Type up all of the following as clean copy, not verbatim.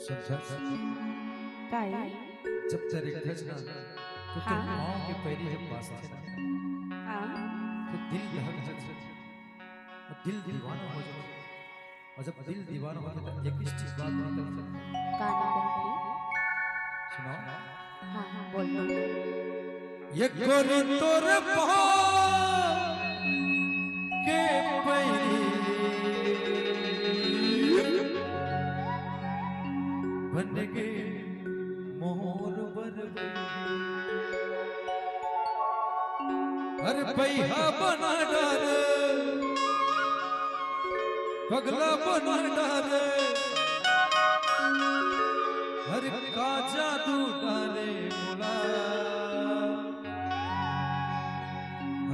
समझा? काय जब तेरे गज ना तो तेरे पाँव के पैरी जब बासते ना तो दिल दहक जाता और दिल दीवाना हो जाता और जब दिल दीवाना हो जाता एक ही चीज बात निकलता सुनाओ हाँ बोलो ये गोरी तोर पाँव के पैरी बन गए मोर बरबे अरे पैहा बना डाले पगला बना डाले अरे का जादू डाले मोला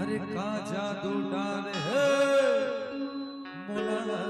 अरे का जादू डाले मोला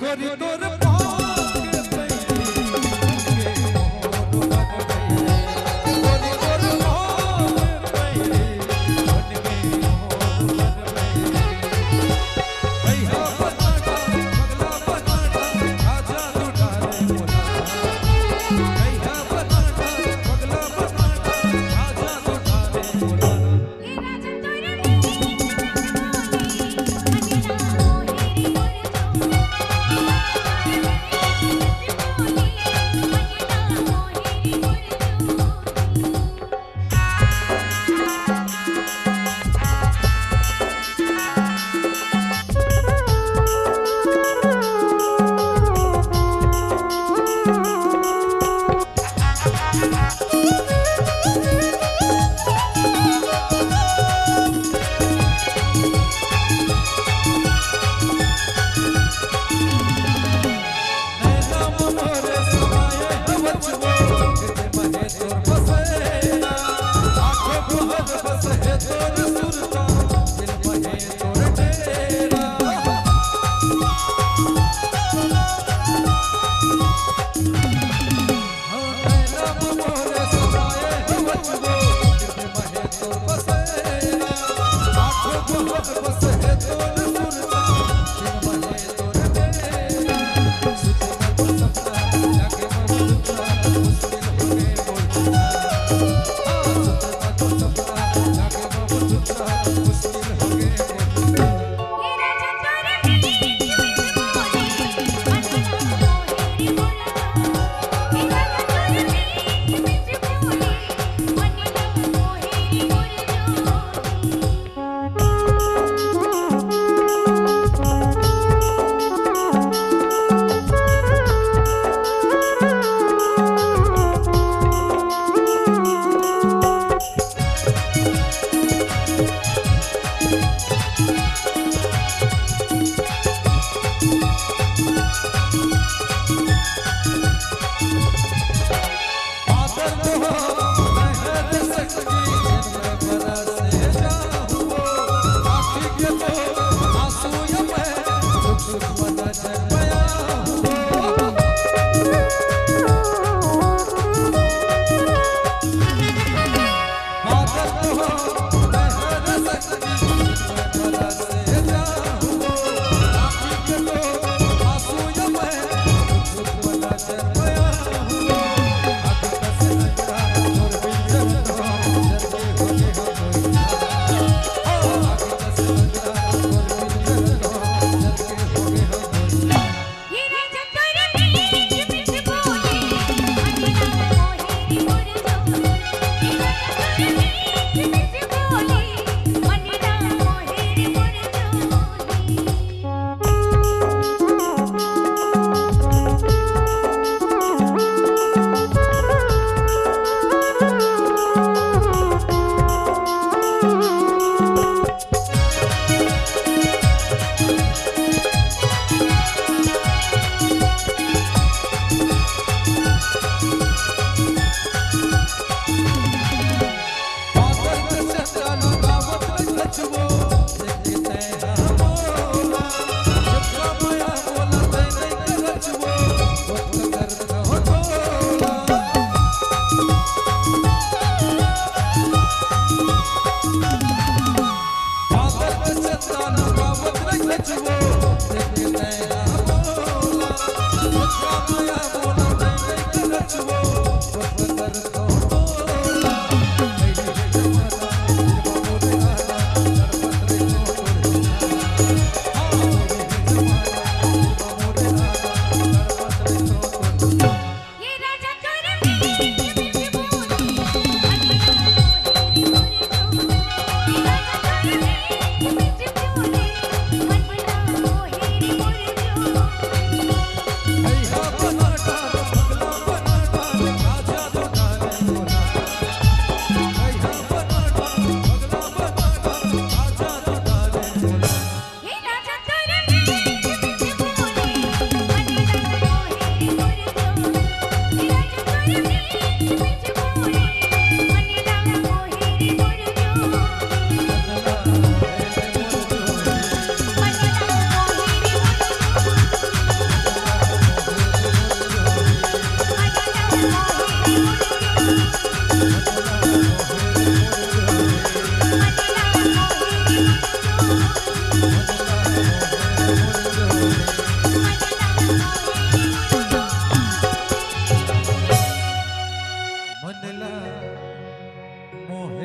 गोरी तोर पाँव के पैरी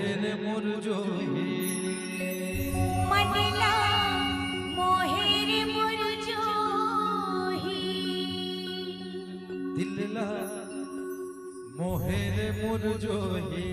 मोहेर मुरझोही मनला मोहेर मुरझोही दिलला मोहेर मुरझोही